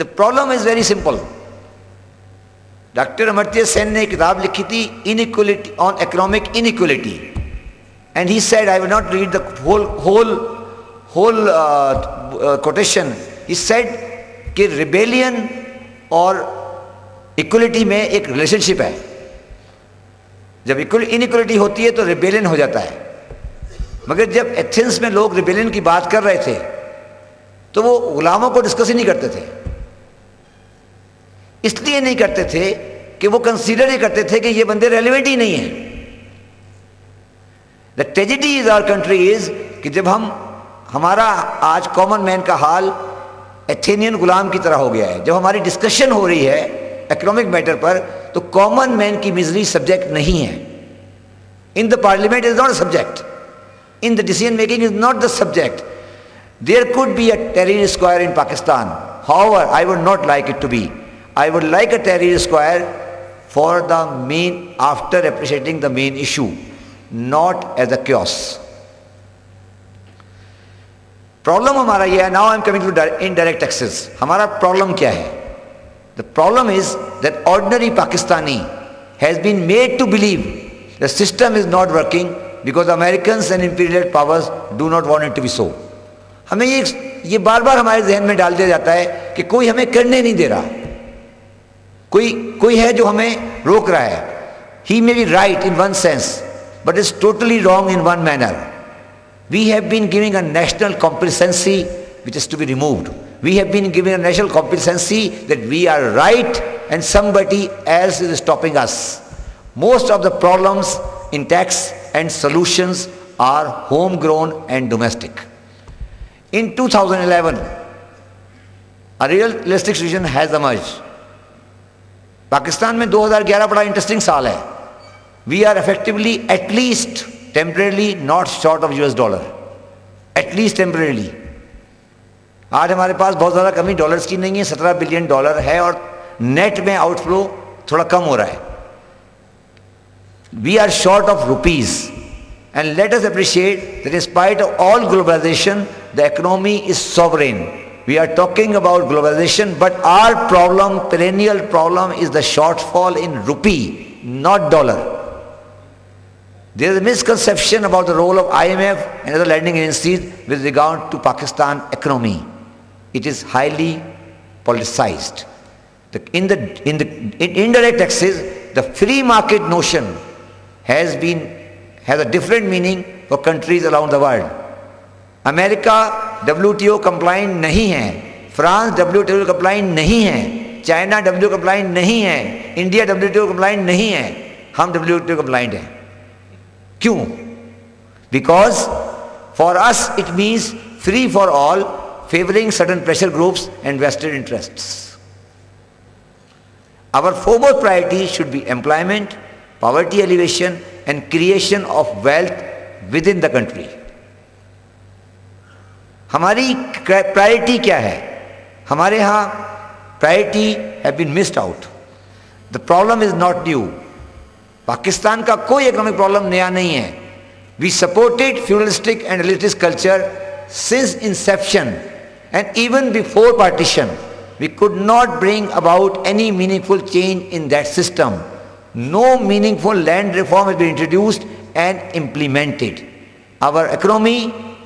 The problem is very simple. Doctor Amartya Sen ने एक किताब लिखी थी inequality on economic inequality, and he said, I will not read the whole quotation. He said कि rebellion और equality में एक रिलेशनशिप है. जब इनइक्वलिटी होती है तो रिबेलियन हो जाता है. मगर जब एथेंस में लोग रिबेलियन की बात कर रहे थे तो वो गुलामों को डिस्कस ही नहीं करते थे. इसलिए नहीं करते थे कि वो कंसीडर ही करते थे कि ये बंदे रेलिवेंट ही नहीं है. The tragedy is our country is कि जब हमारा आज कॉमन मैन का हाल एथेनियन गुलाम की तरह हो गया है. जब हमारी डिस्कशन हो रही है इकोनॉमिक मैटर पर तो कॉमन मैन की मिजरी सब्जेक्ट नहीं है. In the parliament is not a subject. In the decision making is not the subject. There could be a Tahrir Square in Pakistan. However, I would not like it to be. I would like a Tahrir Square for the main, after appreciating the main issue, not as a chaos. Problem हमारा यह है. Now I am coming to indirect taxes. हमारा problem क्या है? The problem is that ordinary Pakistani has been made to believe the system is not working because Americans and imperial powers do not want it to be so. हमें ये बार बार हमारे जहन में डाल दिया जाता है कि कोई हमें करने नहीं दे रहा, कोई है जो हमें रोक रहा है. He may be right in one sense but is totally wrong in one manner. We have been giving a national complacency which is to be removed. We have been giving a national complacency that we are right and somebody else is stopping us. Most of the problems in tax and solutions are homegrown and domestic. In 2011, a realistic solution has emerged. Pakistan में 2011 बड़ा interesting साल है. We are effectively at least temporarily not short of US dollar, at least temporarily. आज हमारे पास बहुत ज़्यादा कमी dollars की नहीं है. $17 बिलियन है और नेट में आउटफ्लो थोड़ा कम हो रहा है. We are short of rupees, and let us appreciate that in spite of all globalization, the economy is sovereign. We are talking about globalization, but our problem, perennial problem, is the shortfall in rupee, not dollar. There is a misconception about the role of IMF and other lending agencies with regard to Pakistan economy. It is highly politicized. In indirect taxes, the free market notion has a different meaning for countries around the world. America WTO compliant नहीं है, France WTO compliant नहीं है, China WTO compliant नहीं है, India WTO compliant नहीं है, हम WTO compliant हैं. क्यों? Because for us it means free for all, favoring certain pressure groups and vested interests. Our foremost priority should be employment, poverty alleviation and creation of wealth within the country. हमारी priority क्या है? हमारे यहाँ priority have been missed out. The problem is not new. Pakistan का कोई economic problem नया नहीं है. We supported feudalistic and elitist culture since inception and even before partition. We could not bring about any meaningful change in that system. No meaningful land reform has been introduced and implemented. Our economy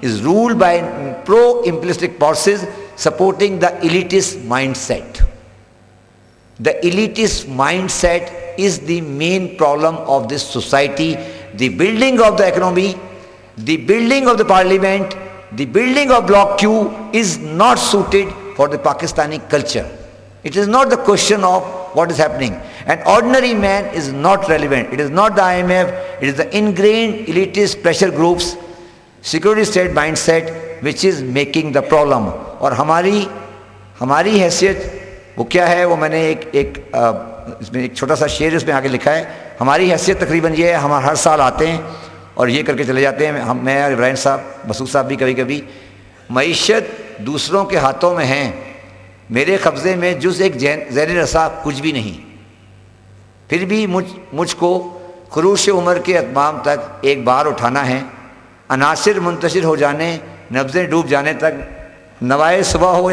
is ruled by pro imperialistic forces supporting the elitist mindset. The elitist mindset is the main problem of this society. The building of the economy, the building of the parliament, the building of block Q is not suited for the Pakistani culture. It is not the question of what is happening. An ordinary man is not relevant. It is not the IMF, it is the ingrained elitist pressure groups, security state mindset which is making the problem. और हमारी हैसियत वो क्या है, वो मैंने इसमें एक छोटा सा शेर इसमें आगे लिखा है. हमारी हैसियत तकरीबन ये है, हम हर साल आते हैं और ये करके चले जाते हैं. मैं और इब्राहिम साहब, मसूद साहब भी कभी कभी, मईशत दूसरों के हाथों में है, मेरे कब्ज़े में जुज़ एक ज़ैर रसा कुछ भी नहीं. फिर भी मुझको खरूश उम्र के अतमाम तक एक बार उठाना है. अनासिर मुंतशिर हो जाने, नब्ज़ें डूब जाने तक, नवाए सुबह हो